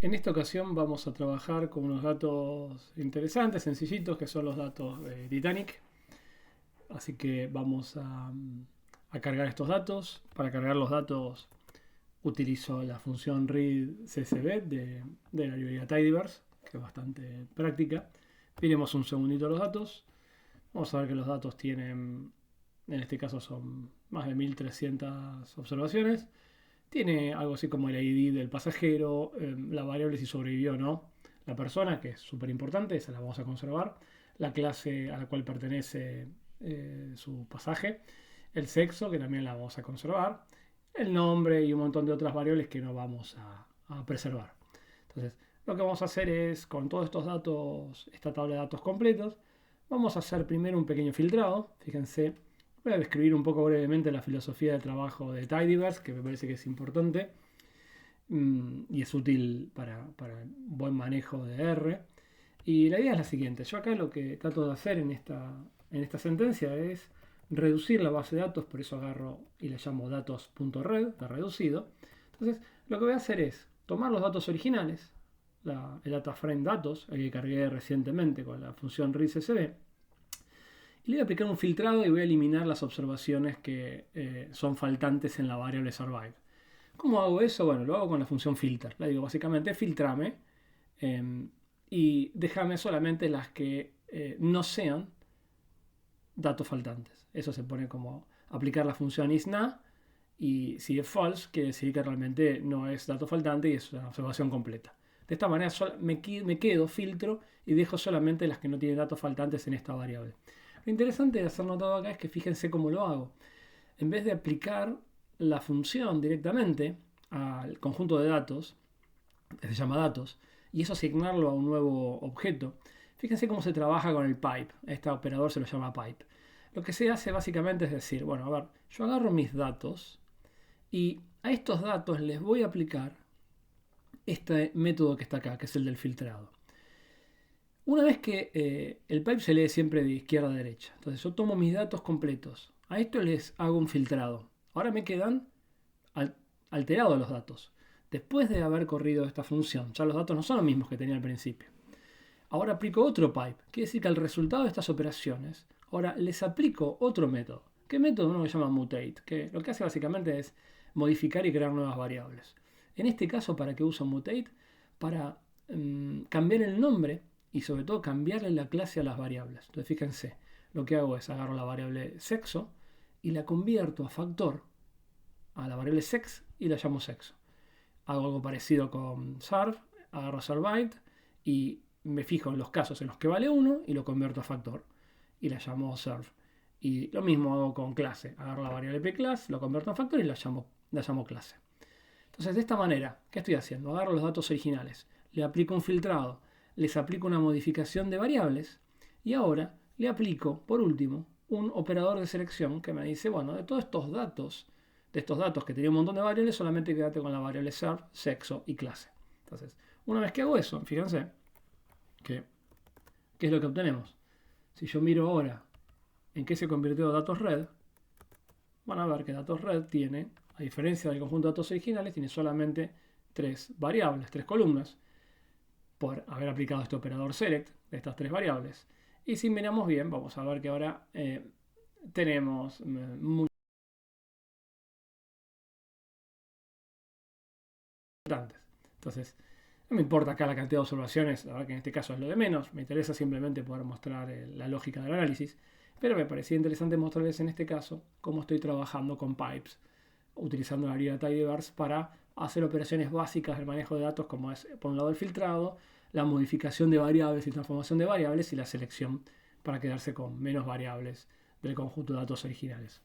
En esta ocasión vamos a trabajar con unos datos interesantes, sencillitos, que son los datos de Titanic. Así que vamos a cargar estos datos. Para cargar los datos utilizo la función readCSV de la librería Tidyverse, que es bastante práctica. Miremos un segundito los datos. Vamos a ver que los datos tienen, en este caso son más de 1300 observaciones. Tiene algo así como el ID del pasajero, la variable si sobrevivió o no la persona, que es súper importante, esa la vamos a conservar, la clase a la cual pertenece su pasaje, el sexo, que también la vamos a conservar, el nombre y un montón de otras variables que no vamos a preservar. Entonces, lo que vamos a hacer es, con todos estos datos, esta tabla de datos completos, vamos a hacer primero un pequeño filtrado. Fíjense, voy a describir un poco brevemente la filosofía de trabajo de Tidyverse, que me parece que es importante y es útil para buen manejo de R. Y la idea es la siguiente. Yo acá lo que trato de hacer en esta sentencia es reducir la base de datos, por eso agarro y le llamo datos.red, de reducido. Entonces, lo que voy a hacer es tomar los datos originales, el data frame datos, el que cargué recientemente con la función readCSV, y le voy a aplicar un filtrado y voy a eliminar las observaciones que son faltantes en la variable survive. ¿Cómo hago eso? Bueno, lo hago con la función filter. Le digo básicamente filtrame y déjame solamente las que no sean datos faltantes. Eso se pone como aplicar la función isNa, y si es false quiere decir que realmente no es dato faltante y es una observación completa. De esta manera me quedo, filtro y dejo solamente las que no tienen datos faltantes en esta variable. Lo interesante de hacer notado acá es que fíjense cómo lo hago. En vez de aplicar la función directamente al conjunto de datos, que se llama datos, y eso asignarlo a un nuevo objeto, fíjense cómo se trabaja con el pipe. Este operador se lo llama pipe. Lo que se hace básicamente es decir, bueno, a ver, yo agarro mis datos y a estos datos les voy a aplicar este método que está acá, que es el del filtrado. Una vez que el pipe se lee siempre de izquierda a derecha, entonces yo tomo mis datos completos, a esto les hago un filtrado. Ahora me quedan alterados los datos. Después de haber corrido esta función, ya los datos no son los mismos que tenía al principio. Ahora aplico otro pipe, quiere decir que al resultado de estas operaciones, ahora les aplico otro método. ¿Qué método? Uno que se llama mutate, que lo que hace básicamente es modificar y crear nuevas variables. En este caso, ¿para qué uso mutate? Para cambiar el nombre y sobre todo cambiarle la clase a las variables. Entonces fíjense, lo que hago es agarro la variable sexo y la convierto a factor a la variable sex y la llamo sexo. Hago algo parecido con surf, agarro survived y me fijo en los casos en los que vale 1 y lo convierto a factor y la llamo surf. Y lo mismo hago con clase, agarro la variable pClass, lo convierto a factor y la llamo clase. Entonces, de esta manera, ¿qué estoy haciendo? Agarro los datos originales, le aplico un filtrado, les aplico una modificación de variables y ahora le aplico, por último, un operador de selección que me dice, bueno, de todos estos datos que tenía un montón de variables, solamente quédate con la variable surf, sexo y clase. Entonces, una vez que hago eso, fíjense que ¿qué es lo que obtenemos? Si yo miro ahora en qué se convirtió datos red, van a ver que datos red tiene, a diferencia del conjunto de datos originales, tiene solamente 3 variables, 3 columnas, por haber aplicado este operador select de estas 3 variables. Y si miramos bien, vamos a ver que ahora tenemos muchos importantes. Entonces, no me importa acá la cantidad de observaciones, la verdad que en este caso es lo de menos, me interesa simplemente poder mostrar la lógica del análisis, pero me parecía interesante mostrarles en este caso cómo estoy trabajando con pipes, utilizando la librería Tidyverse para hacer operaciones básicas del manejo de datos, como es, por un lado, el filtrado, la modificación de variables y transformación de variables y la selección para quedarse con menos variables del conjunto de datos originales.